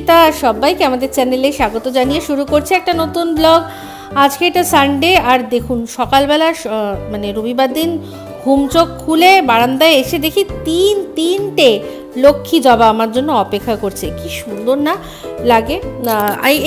সুস্মিতা, সবাইকে আমাদের চ্যানেলে স্বাগত জানিয়ে শুরু করছে একটা নতুন ব্লগ। আজকে এটা সানডে, আর দেখুন সকালবেলা মানে রবিবার দিন ঘুম চোখ খুলে বারান্দায় এসে দেখি তিনটে লক্ষ্মী জবা আমার জন্য অপেক্ষা করছে। কি সুন্দর না লাগে।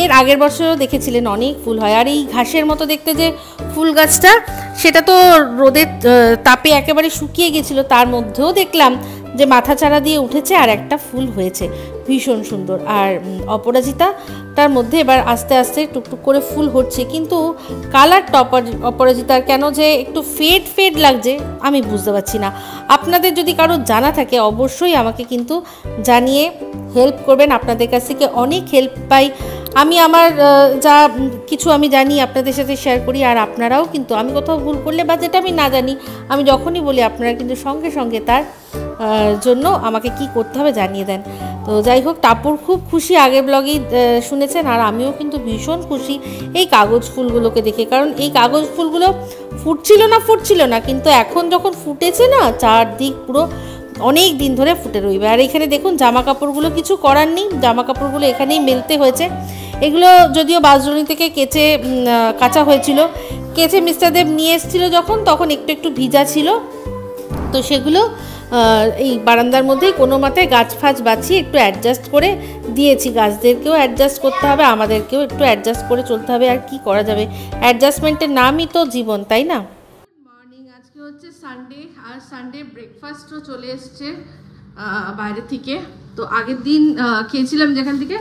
এর আগের বছরও দেখেছিলেন অনেক ফুল হয়। আর এই ঘাসের মতো দেখতে যে ফুল গাছটা, সেটা তো রোদের তাপে একেবারে শুকিয়ে গেছিলো, তার মধ্যেও দেখলাম যে মাথা চারা দিয়ে উঠেছে আর একটা ফুল হয়েছে, ভীষণ সুন্দর। আর অপরাজিতাটার মধ্যে এবার আস্তে আস্তে টুকটুক করে ফুল হচ্ছে, কিন্তু কালারটা অপরাজিতার কেন যে একটু ফেড লাগছে আমি বুঝতে পারছি না। আপনাদের যদি কারো জানা থাকে অবশ্যই আমাকে কিন্তু জানিয়ে হেল্প করবেন। আপনাদের কাছ থেকে অনেক হেল্প পাই আমি, আমার যা কিছু আমি জানি আপনাদের সাথে শেয়ার করি। আর আপনারাও কিন্তু আমি কোথাও ভুল করলে বা যেটা আমি না জানি, আমি যখনই বলি আপনারা কিন্তু সঙ্গে সঙ্গে তার জন্য আমাকে কি করতে হবে জানিয়ে দেন। তো যাই হোক, টাপুর খুব খুশি, আগের ব্লগেই শুনেছেন, আর আমিও কিন্তু ভীষণ খুশি এই কাগজ ফুলগুলোকে দেখে। কারণ এই কাগজ ফুলগুলো ফুটছিল না, কিন্তু এখন যখন ফুটেছে না, চারদিক পুরো অনেক দিন ধরে ফুটে রইবে। আর এখানে দেখুন জামা কাপড়গুলো কিছু করার নেই, জামা কাপড়গুলো এখানেই মেলতে হয়েছে। এগুলো যদিও বাঁশদ্রোণী থেকে কাঁচা হয়েছিল, কেচে মিস্টার দেব নিয়ে এসেছিলো যখন, তখন একটু ভিজা ছিল, তো সেগুলো এই বারান্দার মধ্যেই কোনো মতে গাছ ফাছ বাঁচিয়ে একটু অ্যাডজাস্ট করে দিয়েছি। গাছদেরকেও অ্যাডজাস্ট করতে হবে, আমাদেরকেও একটু অ্যাডজাস্ট করে চলতে হবে। আর কি করা যাবে, অ্যাডজাস্টমেন্টের নামই তো জীবন, তাই না? গুড মর্নিং, আজকে হচ্ছে সানডে, আর সানডে ব্রেকফাস্টও চলে এসছে বাইরে থেকে। তো আগের দিন খেয়েছিলাম যেখান থেকে,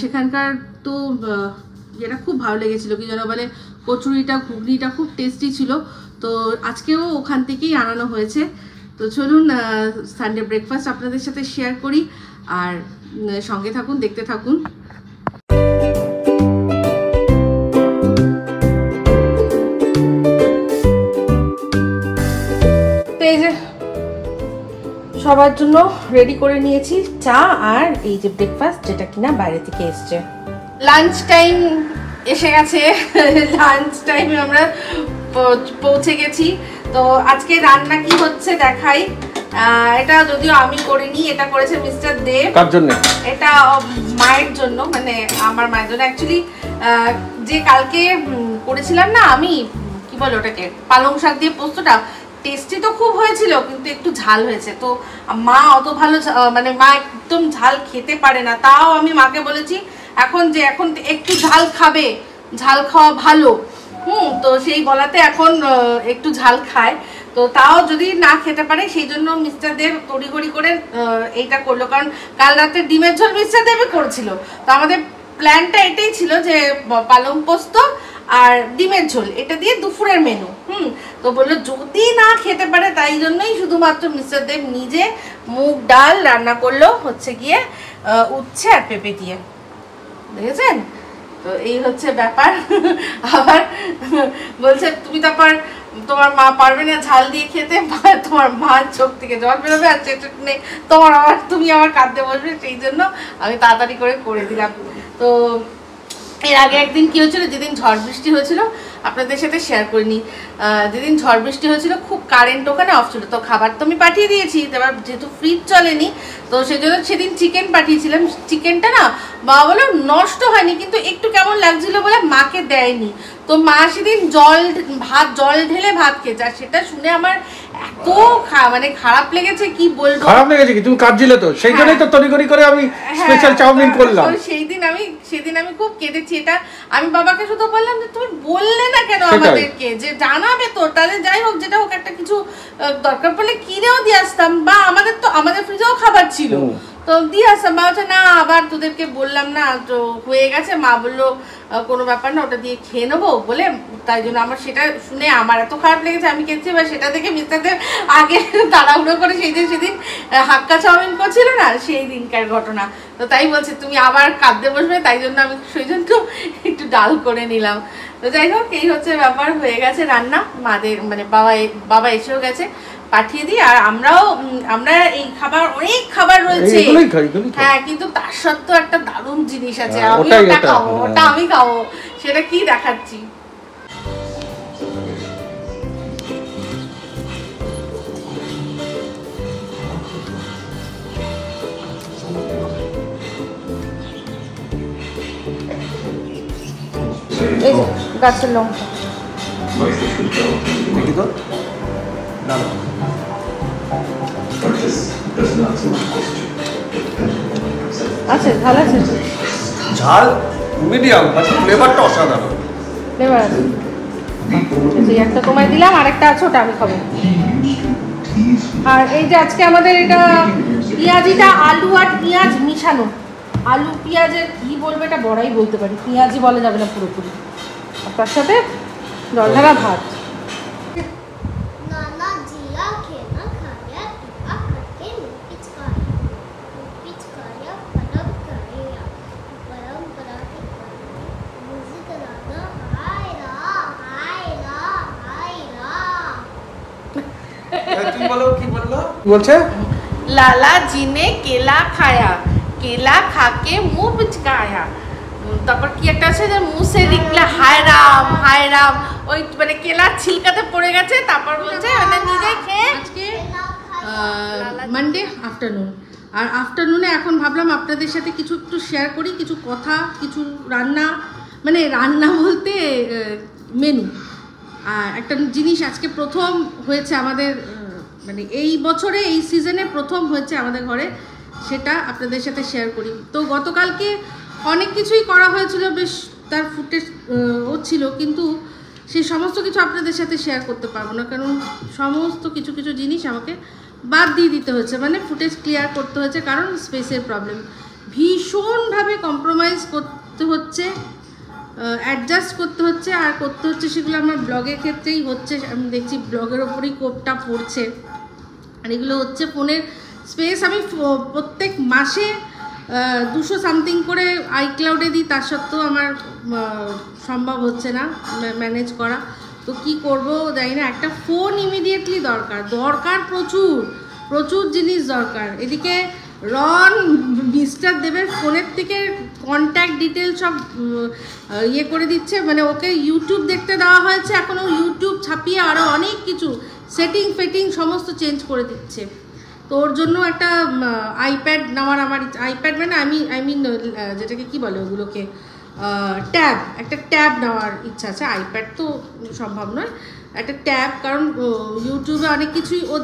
সেখানকার তো যেটা খুব ভালো লেগেছিলো, কি যেন বলে, কচুরিটা ঘুগনিটা খুব টেস্টি ছিল। তো আজকেও ওখান থেকেই আনানো হয়েছে। তো চলুন সানডে ব্রেকফাস্ট আপনাদের সাথে শেয়ার করি, আর সঙ্গে থাকুন, দেখতে থাকুন। তো এই যে সবার জন্য রেডি করে নিয়েছি চা, আর এই যে ব্রেকফাস্ট, যেটা কিনা বাইরে থেকে এসছে। লাঞ্চ টাইম এসে গেছে, লাঞ্চ টাইমে আমরা পৌঁছে গেছি। তো আজকে রান্না কি হচ্ছে দেখাই। এটা যদিও আমি করিনি, এটা করেছে মিস্টার দেব। কার জন্য? এটা মায়ের জন্য, মানে আমার মায়ের জন্য। অ্যাকচুয়ালি যে কালকে করেছিলাম না আমি, কি বলে ওটাকে, পালং শাক দিয়ে পোস্তটা, টেস্টি তো খুব হয়েছিল, কিন্তু একটু ঝাল হয়েছে। তো মা অত ভালো, মানে মা একদম ঝাল খেতে পারে না, তাও আমি মাকে বলেছি এখন একটু ঝাল খাবে, ঝাল খাওয়া ভালো। তো সেই বলাতে এখন একটু ঝাল খায়। তো তাও যদি না খেতে পারে, সেই জন্য মিস্টার দেব তড়িঘড়ি করে এইটা করলো। কারণ কাল রাতে ডিমের ঝোল মিস্টার দেবই করেছিল। তো আমাদের প্ল্যানটা এটাই ছিল যে পালং পোস্ত আর ডিমের ঝোল, এটা দিয়ে দুপুরের মেনু। তো বললো যদি না খেতে পারে, তাই জন্যই শুধুমাত্র মিস্টার দেব নিজে মুগ ডাল রান্না করলো, হচ্ছে গিয়ে উচ্ছে আর পেঁপে দিয়ে। দেখেছেন? তো এই হচ্ছে ব্যাপার। আবার বলছে তুমি তারপর তোমার মা পারবে না ঝাল দিয়ে খেতে, তোমার মার চোখ থেকে জল বেরোবে, আর চেটে তুমি আবার কাঁদতে বসবে, সেই জন্য আমি তাড়াতাড়ি করে দিলাম। তো এর আগে একদিন কি হয়েছিল, যেদিন ঝড় বৃষ্টি হয়েছিল আপনাদের সাথে শেয়ার করিনি, যেদিন ঝড় বৃষ্টি হয়েছিল খুব কারেন্ট ওখানে অফ ছিল। তো খাবার তো আমি পাঠিয়ে দিয়েছি, এবার যেহেতু ফ্রিজ চলেনি, তো সেজন্য সেদিন চিকেন পাঠিয়েছিলাম। চিকেনটা না বাবা বলে নষ্ট হয়নি, কিন্তু একটু কেমন লাগছিল বলে মাকে দেয়নি। তো মা সেদিন জল ঢেলে ভাত খেয়েছে, আর সেটা শুনে আমার এত মানে খারাপ লেগেছে, কি বলবো। খারাপ লেগেছে কি? তুমি কাঁদছিলে তো, সেই জন্যই তো তড়িঘড়ি করে আমি স্পেশাল চাউমিন করলাম। সেদিন আমি খুব কেঁদেছি। এটা আমি বাবাকে শুধু বললাম যে তুমি বললে না কেন আমাদেরকে, যে জানাবে তো, তাহলে যাই হোক যেটা হোক একটা কিছু দরকার পড়লে কিনেও দিয়ে আসতাম, বা আমাদের ফ্রিজেও খাবার ছিল তো দিয়ে আসতাম। মা বলছে না, আবার তোদেরকে বললাম না, তো হয়ে গেছে। মা বললো কোনো ব্যাপার না, ওটা দিয়ে খেয়ে নেবো বলে, তাই জন্য আমার সেটা শুনে আমার এত খারাপ লেগেছে, আমি খেয়েছি। এবার সেটা দেখে মিস্টারদের আগে তাড়াহুড়ো করে সেদিন হাক্কা চাউমিন করছিল না, সেই দিনকার ঘটনা। তো তাই বলছে তুমি আবার কাঁদতে বসবে, তাই জন্য আমি সেই জন্য একটু ডাল করে নিলাম। তো যাই হোক, এই হচ্ছে ব্যাপার, হয়ে গেছে রান্না। মাদের মানে বাবা এসেও গেছে, পাঠিয়ে দিই। আর আমরা এই খাবার, অনেক খাবার রয়েছে, হ্যাঁ, কিন্তু তার সত্ত্বেও একটা দারুণ জিনিস আছে, আমি ওটা খাবো, ওটা আমি খাবো, সেটা কি দেখাচ্ছি। এই যে গাছের লঙ্কা। দেখি তো না আছে ঝাল আছে, ঝাল মিডিয়াম, মানে ফ্লেভারটা অসাধারণ। ফ্লেভার আছে। এই একটা তোমায় দিলাম, আরেকটা আছে ওটা আমি খাবো। আর এই যে আজকে আমাদের এটা পেঁয়াজিটা আলু আর পেঁয়াজ মিশানো, আলু পেঁয়াজের কি বলবো এটা বড়াই বলতে পারি, পেঁয়াজি বলা যাবে না পুরোপুরি। আর তার সাথে জলধারা ভাত। বলছে लाला जी ने केला खाया, केला खा के मुंह पिचकाया, তারপর কি একটা আছে যে মুসে নিকলা হায় রাম, ওই মানে কেলা ছিলকাতে পড়ে গেছে, তারপর বলছে মানে নিজে খেয়ে। আজকে মানডে আফটারনুন, আর আফটারনুনে এখন ভাবলাম আপনাদের সাথে কিছু একটু শেয়ার করি, কিছু কথা, কিছু রান্না, মানে রান্না বলতে মেনু। আর একটা জিনিস আজকে প্রথম হয়েছে আমাদের, মানে এই বছরে এই সিজনে প্রথম হয়েছে আমাদের ঘরে, সেটা আপনাদের সাথে শেয়ার করি। তো গতকালকে অনেক কিছুই করা হয়েছিল, বেশ তার ফুটেজ ও ছিল, কিন্তু সেই সমস্ত কিছু আপনাদের সাথে শেয়ার করতে পারবো না, কারণ সমস্ত কিছু জিনিস আমাকে বাদ দিয়ে দিতে হয়েছে, মানে ফুটেজ ক্লিয়ার করতে হয়েছে, কারণ স্পেসের প্রবলেম। ভীষণভাবে কম্প্রোমাইজ করতে হচ্ছে, অ্যাডজাস্ট করতে হচ্ছে, আর করতে হচ্ছে সেগুলো আমার ব্লগের ক্ষেত্রেই হচ্ছে। আমি দেখছি ব্লগের ওপরেই কোপটা পড়ছে, আর এগুলো হচ্ছে ফোনের স্পেস। আমি প্রত্যেক মাসে 200 সামথিং করে আইক্লাউডে দিই, তার সত্ত্বেও আমার সম্ভব হচ্ছে না ম্যানেজ করা। তো কি করব জানি না, একটা ফোন ইমিডিয়েটলি দরকার প্রচুর জিনিস দরকার। এদিকে রন মিস্টার দেবের ফোনের থেকে কন্ট্যাক্ট ডিটেল সব ইয়ে করে দিচ্ছে, মানে ওকে ইউটিউব দেখতে দেওয়া হয়েছে, এখন ও ইউটিউব ছাপিয়ে আরও অনেক কিছু সেটিং ফেটিং সমস্ত চেঞ্জ করে দিচ্ছে। তো ওর জন্য একটা আইপ্যাড নেওয়ার আমার আইপ্যাড মানে আই মিন যেটাকে কি বলে ওগুলোকে ট্যাব, একটা ট্যাব নেওয়ার ইচ্ছা আছে। আইপ্যাড তো সম্ভব নয়, একটা ট্যাব, কারণ ইউটিউবে অনেক কিছুই ও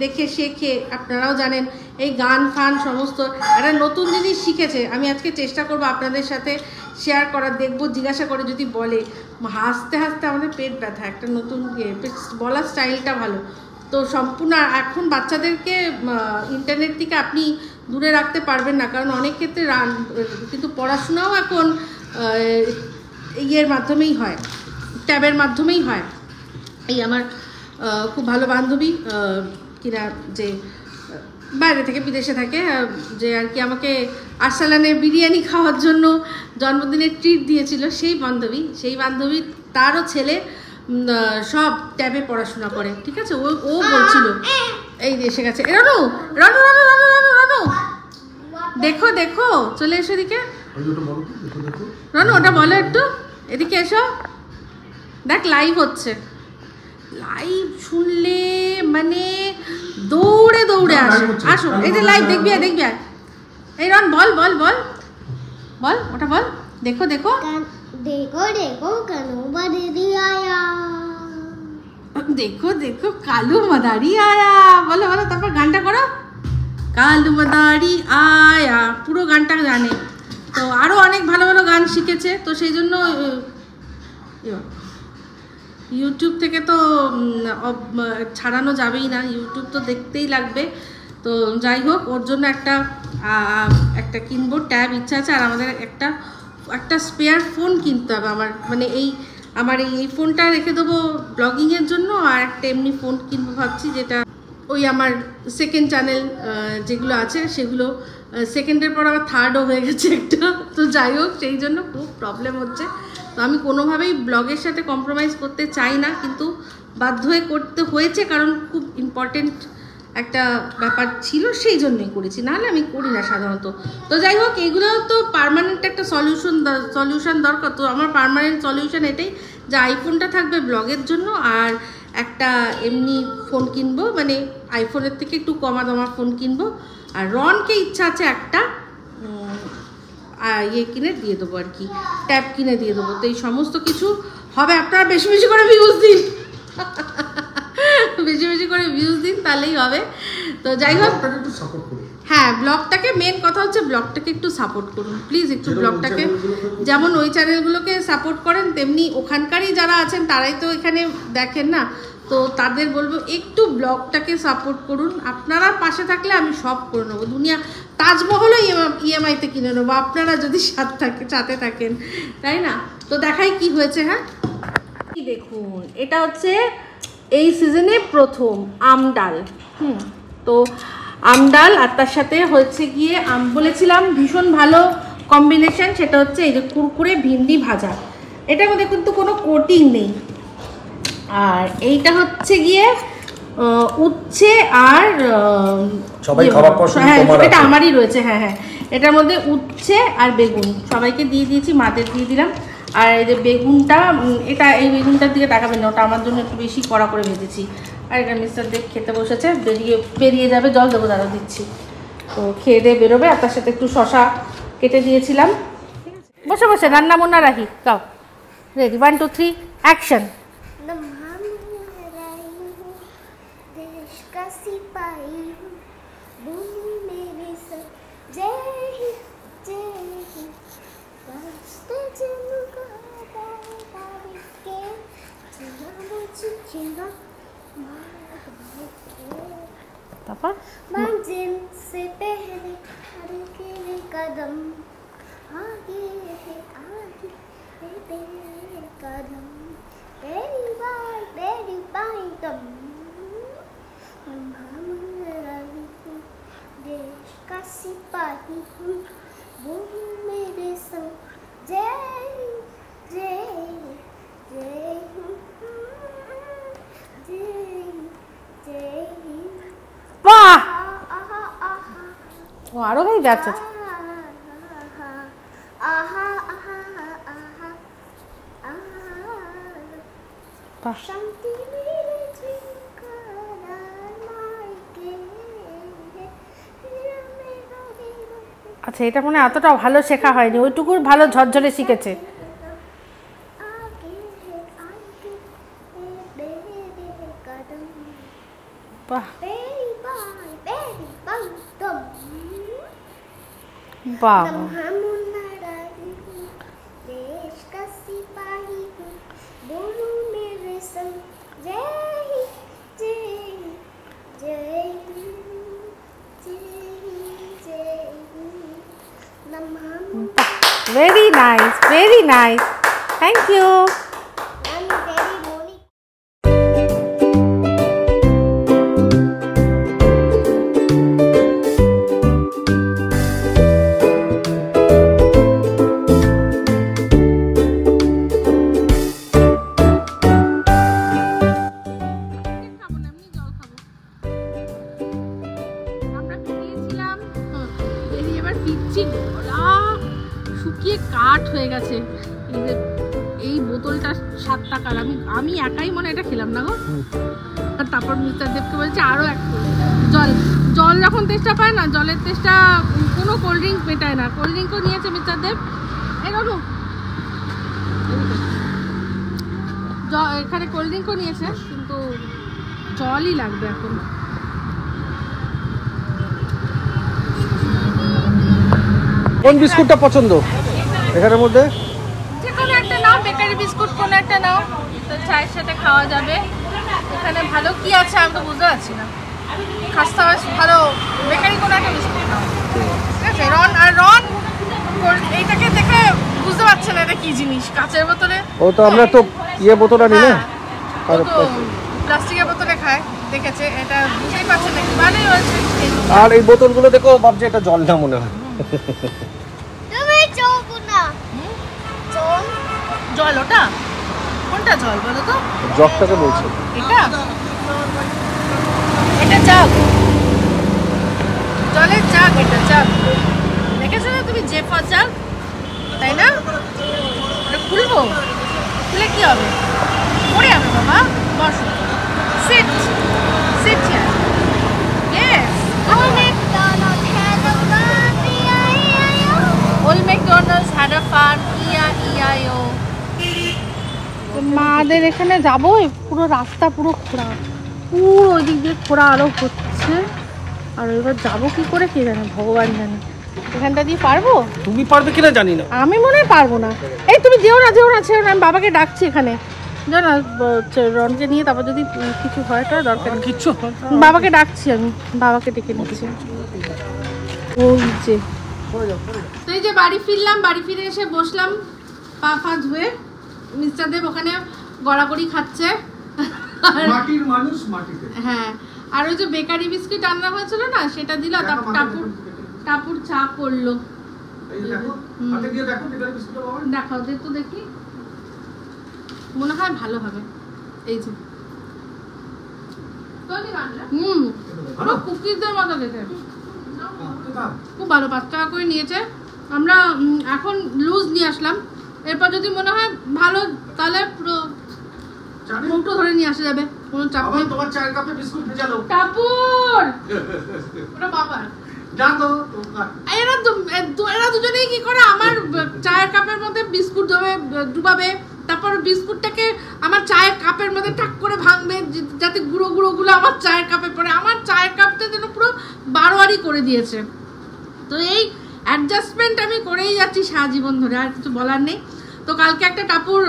দেখে শেখে। আপনারাও জানেন এই গান ফান সমস্ত একটা নতুন জিনিস শিখেছে। আমি আজকে চেষ্টা করবো আপনাদের সাথে শেয়ার করার, দেখবো জিজ্ঞাসা করে যদি বলে, হাসতে আমাদের পেট ব্যথা, একটা নতুন বলার স্টাইলটা ভালো। তো সম্পূর্ণ এখন বাচ্চাদেরকে ইন্টারনেট থেকে আপনি দূরে রাখতে পারবেন না, কারণ অনেক ক্ষেত্রে কিন্তু পড়াশোনাও এখন ইয়ের মাধ্যমেই হয়, ট্যাবের মাধ্যমেই হয়। এই আমার খুব ভালো বান্ধবী কিনা, যে বাইরে থেকে বিদেশে থাকে, যে আর কি আমাকে আরসালানের বিরিয়ানি খাওয়ার জন্য জন্মদিনের ট্রিট দিয়েছিল, সেই বান্ধবী তারও ছেলে সব ট্যাবে পড়াশোনা করে, ঠিক আছে। ও বলছিল, এই এসে গেছে রানু, দেখো চলে এসো এদিকে। রানু ওটা বলো একটু, এদিকে এসো, দেখ লাইভ হচ্ছে। লাইভ শুনলে মানে দৌড়ে আসো, এই যে লাইভ দেখবি। এই রন বল ওটা বল। দেখো কালু মাদারি আয়া, বলো তারপর গানটা করো, কালু মাদারি আয়া, পুরো গানটা জানে। তো আরো অনেক ভালো গান শিখেছে, তো সেই জন্য ইউটিউব থেকে তো ছাড়ানো যাবেই না, ইউটিউব তো দেখতেই লাগবে। তো যাই হোক, ওর জন্য একটা কিনবো ট্যাব ইচ্ছা আছে, আর আমাদের একটা স্পেয়ার ফোন কিনতে হবে আমার এই ফোনটা রেখে দেবো ব্লগিংয়ের জন্য, আর একটা এমনি ফোন কিনবো ভাবছি, যেটা ওই আমার সেকেন্ড চ্যানেল যেগুলো আছে সেগুলো সেকেন্ডের পর আবার থার্ডও হয়ে গেছে একটা। তো যাই হোক, সেই জন্য খুব প্রবলেম হচ্ছে। তো আমি কোনোভাবেই ব্লগের সাথে কম্প্রোমাইজ করতে চাই না, কিন্তু বাধ্য হয়ে করতে হয়েছে, কারণ খুব ইম্পর্টেন্ট একটা ব্যাপার ছিল, সেই জন্যই করেছি, নাহলে আমি করি না সাধারণত। তো যাই হোক, এগুলো তো পার্মানেন্ট একটা সলিউশন দরকার। তো আমার পার্মানেন্ট সলিউশন এটাই যে আইফোনটা থাকবে ব্লগের জন্য, আর একটা এমনি ফোন কিনবো, মানে আইফোনের থেকে একটু কমা দামার ফোন কিনবো। আর রনকে ইচ্ছা আছে একটা ইয়ে কিনে দিয়ে দেবো আর কি, ট্যাব কিনে দিয়ে দেবো। তো এই সমস্ত কিছু হবে। আপনারা বেশি বেশি করে ভিউজ দিন, বেশি বেশি করে ভিউজ দিন, তাহলেই হবে। তো যাই হোক, হ্যাঁ ব্লগটাকে, মেন কথা হচ্ছে ব্লগটাকে একটু সাপোর্ট করুন প্লিজ, একটু ব্লগটাকে, যেমন ওই চ্যানেলগুলোকে সাপোর্ট করেন তেমনি ওখানকারই যারা আছেন তারাই তো এখানে দেখেন না, তো তাদের বলবো একটু ব্লগটাকে সাপোর্ট করুন। আপনারা পাশে থাকলে আমি সব করে নেবো, দুনিয়া তাজমহলও ইএমআইতে কিনে নেবো, আপনারা যদি সাথে থাকেন, তাই না? তো দেখাই কি হয়েছে। হ্যাঁ দেখুন, এটা হচ্ছে এই সিজনে প্রথম আম ডাল। তো আম ডাল আর তার সাথে হচ্ছে গিয়ে বলেছিলাম ভীষণ ভালো কম্বিনেশন, সেটা হচ্ছে এই যে কুরকুরে ভিন্ডি ভাজা। এটার মধ্যে কিন্তু কোনো কোটিং নেই। আর এইটা হচ্ছে গিয়ে উচ্ছে আর হ্যাঁ এটা আমারই রয়েছে, হ্যাঁ হ্যাঁ, এটার মধ্যে উচ্ছে আর বেগুন সবাইকে দিয়ে দিয়েছি, মাদের দিয়ে দিলাম। আর এই যে বেগুনটা, এই বেগুনটার দিকে তাকাবেন না, ওটা আমার জন্য একটু বেশি কড়া করে ভেজেছি। আর এটা মিস্টার দেব খেতে বসেছে, বেরিয়ে যাবে, জল দেবো দাঁড়া দিচ্ছি। তো খেয়ে দিয়ে বেরোবে। আর তার সাথে একটু শশা কেটে দিয়েছিলাম। বসে বসে রান্না বান্না রাখি, কাও রেডি, 1 2 3 অ্যাকশন। मंजिल से पहले हल्के कदम आगे है, आगे है तेरे कदम, तेरी बाई तुम हम रही हूँ, देश का सिपाही हूँ, वो मेरे संग जय जय जय जय। বাহ, ও আরো গাই যাচ্ছে। আচ্ছা, এটা মনে এতটা ভালো শেখা হয়নি, ওইটুকু ভালো ঝরঝরে শিখেছে। বাহ বাহ, देश का सिपाही हूँ, बोलूं मेरे संग जय जय जय जय। very nice, very nice, thank you. শুকিয়ে কাঠ হয়ে গেছে। এই বোতলটা 7 টাকার, আমি একাই মনে এটা খেলাম না গো। আর তারপর মিস্টার দেবকে বলছে আরো এক জল, জল যখন তেষ্টা পায় না, জলের তেষ্টা কোনো কোল্ড ড্রিঙ্ক মেটায় না। কোল্ড ড্রিঙ্কও নিয়েছে মিস্টার দেব। এই বাবু এখানে কোল্ড ড্রিঙ্কও নিয়েছে, কিন্তু জলই লাগবে এখন। কোন বিস্কুটটা পছন্দ এখানের মধ্যে? যে কোনো একটা নাও, বেকারি বিস্কুট কোনো একটা নাও, তো চায়ের সাথে খাওয়া যাবে। এখানে ভালো কি আছে আমি তো বুঝতে পারছি না। খাস্তা ভালো বেকারি কোনো একটা বিস্কুট নাও, ঠিক আছে? রন এইটাকে দেখে বুঝতে পারছে না এটা কি জিনিস, কাচের বোতলে। ও তো আমরা তো ইয়ে বোতলটা নিলে, আর প্লাস্টিকের বোতলে খায়, দেখেছে, এটা বুঝতেই পারছে না। ভালোই হয়েছে। আর এই বোতলগুলো দেখো ভাবছে এটা জল না মনে হয়। তুমি চোখ না জল, ওটা কোনটা জল বলো তো? জগটাকে বলছে এটা জাগ, জলের জাগ, এটা জাগ। দেখেছো না তুমি, জেফার জাগ, তাই না? এটা খুলবো, খুলে কি হবে? পড়ে যাবে বাবা। বসো, sit sit here. Yes, I'll make McDonald's had a fun EIO। মাদের এখানে যাবো, পুরো রাস্তা পুরো খোঁড়া, পুরো ওই দিক দিয়ে খোঁড়া আরো হচ্ছে। আর এবার যাবো কি করে কে জানে, ভগবান জানে। এখানটা দিয়ে পারবো? তুমি পারবে কিনা জানি না, আমি মনে হয় পারবো না। এই তুমি যেও না যেও না ছেড়ো না, আমি বাবাকে ডাকছি এখানে, জানো রনকে নিয়ে, তারপর যদি কিছু হয় তো দরকার নেই। কিচ্ছু বাবাকে ডাকছি, আমি বাবাকে ডেকে নিচ্ছি। ওই যে তো এই যে বাড়ি ফিরলাম, বাড়ি ফিরে এসে বসলাম পা ফা ধুয়ে। মিস্টার দেব ওখানে গড়াগড়ি খাচ্ছে। মাটির মানুষ মাটিতে। হ্যাঁ, আর ওই যে বেকারি বিস্কিট রান্না হয়েছিল না, সেটা দিল। তারপর টাপুর চা করলো। দেখাও দে তো দেখি, মনে হয় ভালো হবে। এই যে কুকিজের মতো খেতে, খুব ভালো। 5 টাকা করে নিয়েছে। আমরা এখন লুজ নিয়ে আসলাম, এরপর যদি মনে হয় ভালো তাহলে পুরো মুখটা ধরে নিয়ে আসা যাবে, কোনো চাপ নেই। তোমার চায়ের কাপে বিস্কুট ভেজা দাও। টাপুর ওটা বাবার। এরা দুজনেই কি করে আমার চায়ের কাপের মধ্যে বিস্কুট ডুবাবে, তারপর বিস্কুটটাকে আমার চায়ের কাপের মধ্যে টাক করে ভাঙবে, যাতে গুঁড়ো গুঁড়োগুলো আমার চায়ের কাপে পড়ে। আমার চায়ের কাপটা যেন পুরো বারোয়ারি করে দিয়েছে। তো এই অ্যাডজাস্টমেন্ট আমি করেই যাচ্ছি সারা জীবন ধরে, আর কিছু বলার নেই। তো কালকে একটা টাপুর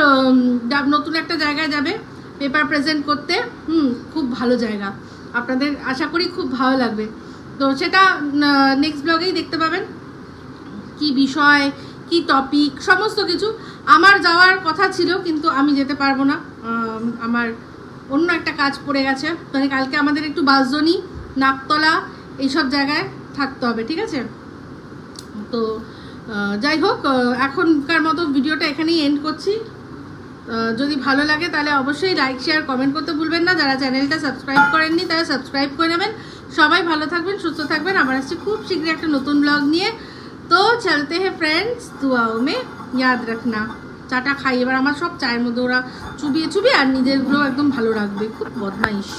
নতুন একটা জায়গায় যাবে পেপার প্রেজেন্ট করতে। খুব ভালো জায়গা, আপনাদের আশা করি খুব ভালো লাগবে। তো সেটা নেক্সট ব্লগেই দেখতে পাবেন, কি বিষয় কি টপিক সমস্ত কিছু। আমার যাওয়ার কথা ছিল কিন্তু আমি যেতে পারবো না, আমার অন্য একটা কাজ পড়ে গেছে। মানে কালকে আমাদের একটু বাসজনি, নাকতলা এইসব জায়গায় থাকতে হবে, ঠিক আছে? তো যাই হোক, এখনকার মতো ভিডিওটা এখানেই এন্ড করছি। যদি ভালো লাগে তাহলে অবশ্যই লাইক শেয়ার কমেন্ট করতে ভুলবেন না। যারা চ্যানেলটা সাবস্ক্রাইব করেননি তারা সাবস্ক্রাইব করে নেবেন। সবাই ভালো থাকবেন, সুস্থ থাকবেন। আবার আসছি খুব শীঘ্রই একটা নতুন ব্লগ নিয়ে। তো চলতে হে ফ্রেন্ডস, দুয়াও মে ইয়াদ রাখনা। চাটা খাই এবার, আমার সব চায়ের মধ্যে ওরা চুবিয়ে আর নিজেরগুলো একদম ভালো রাখবে, খুব বদমাইশ।